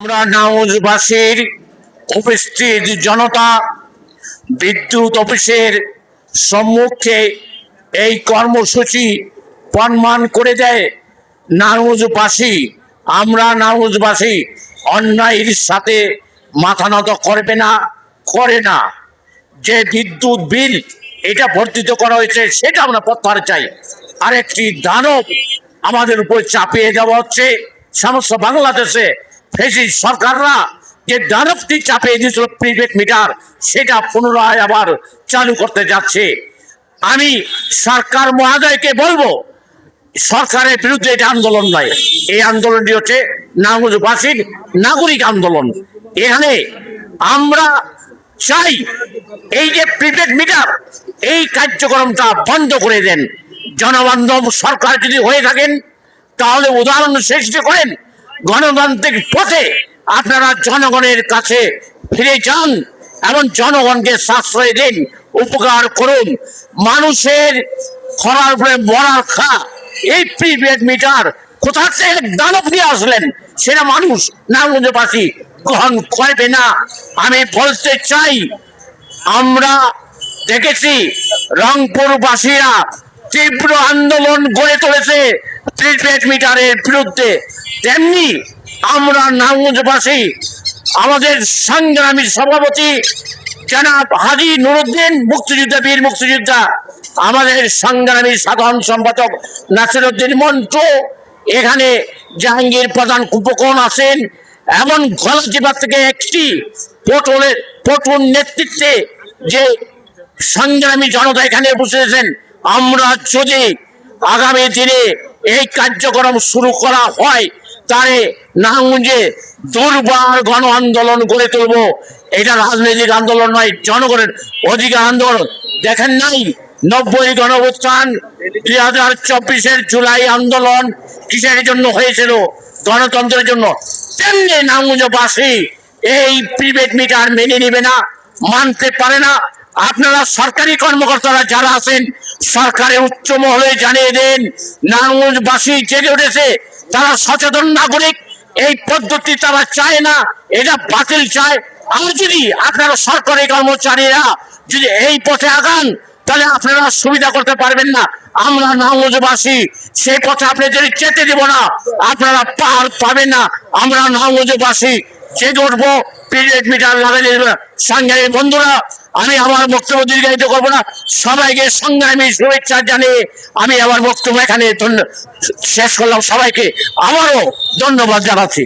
আমরা নাউজবাসীর উপস্থিত জনতা বিদ্যুৎ অফিসের সম্মুখে এই কর্মসূচি প্রমাণ করে দেয় নাউজবাসী অন্যায়ের সাথে মাথা নত করবে না, করে না। যে বিদ্যুৎ বিল এটা বর্ধিত করা হয়েছে সেটা আমরা প্রত্যাহার চাই। আরেকটি দানব আমাদের উপর চাপিয়ে দেওয়া হচ্ছে সমস্ত বাংলাদেশে। ফ্যাসিস্ট সরকাররা যে দানবটি চাপিয়ে দিয়েছিল প্রিপেড মিটার, সেটা পুনরায় আবার চালু করতে যাচ্ছে। আমি সরকার মহোদয়কে বলবো, সরকারের বিরুদ্ধে এটা আন্দোলন নয়, এই আন্দোলনটি হচ্ছে নাউজবাসীর নাগরিক আন্দোলন। এখানে আমরা চাই এই যে প্রিপেড মিটার, এই কার্যক্রমটা বন্ধ করে দেন। জনবান্ধব সরকার যদি হয়ে থাকেন তাহলে উদাহরণ সৃষ্টি করেন, গণতান্ত্রিক পথে আপনারা জনগণের কাছে ফিরে যান এবং জনগণকে সাশ্রয় দিন, উপকার করুন। মানুষের খরার উপরে মরার খা এই প্রিপেড মিটার কোথা থেকে দানব নিয়ে আসলেন, সেটা মানুষ নাউজবাসী গ্রহণ করবে না। আমি বলতে চাই, আমরা দেখেছি রংপুরবাসীরা তীব্র আন্দোলন গড়ে তুলেছে প্রিপেড মিটারের বিরুদ্ধে, তেমনি আমরা নাউজবাসী আমাদের সংগ্রামী সভাপতি জনাব হাজী নুরুদ্দিন বীর মুক্তিযোদ্ধা, আমাদের সংগ্রামী সাধারণ সম্পাদক নাসিরউদ্দিন মন্টু, এখানে জাহাঙ্গীর প্রধান উপকরণ আছেন এবং গলাচিপা থেকে একটি পটুর নেতৃত্বে যে সংগ্রামী জনতা এখানে বসেছেন। আমরা যদি আগামী দিনে এই কার্যক্রম শুরু করা হয় তাহলে নাউজে দুর্বার গণ আন্দোলন গড়ে তুলব। এটা রাজনৈতিক আন্দোলন নয়, জনগণের অধিকার আন্দোলন। দেখেন নাই 90 গণঅভ্যুত্থান, 2024 জুলাই আন্দোলন কিসের জন্য হয়েছিল? গণতন্ত্রের জন্য। তেমনি নাউজবাসী এই প্রিপেড মিটার মেনে নিবে না, মানতে পারে না। আপনারা সরকারি কর্মকর্তারা যারা আছেন সরকারের উচ্চ মহলে জানিয়ে দেন, নাউজবাসী জেগে উঠেছে, তারা সচেতন নাগরিক, এই পদ্ধতি তারা চায় না, এটা বাতিল চায়। আর যদি আপনারা সরকারি কর্মচারীরা যদি এই পথে আগান তাহলে আপনারা সুবিধা করতে পারবেন না। আমরা নাউজবাসী সেই পথে আপনাদের যেতে দেব না, আপনারা পার পাবেন না। আমরা নাউজবাসী জেগে উঠবো, প্রিপেড মিটার লাগাই দেব। সংগ্রামী বন্ধুরা, আমি আমার বক্তব্য দীর্ঘায়িত করবো না, সবাইকে সংগ্রামী শুভেচ্ছা জানিয়ে আমি আমার বক্তব্য এখানে শেষ করলাম। সবাইকে আবারও ধন্যবাদ জানাচ্ছি।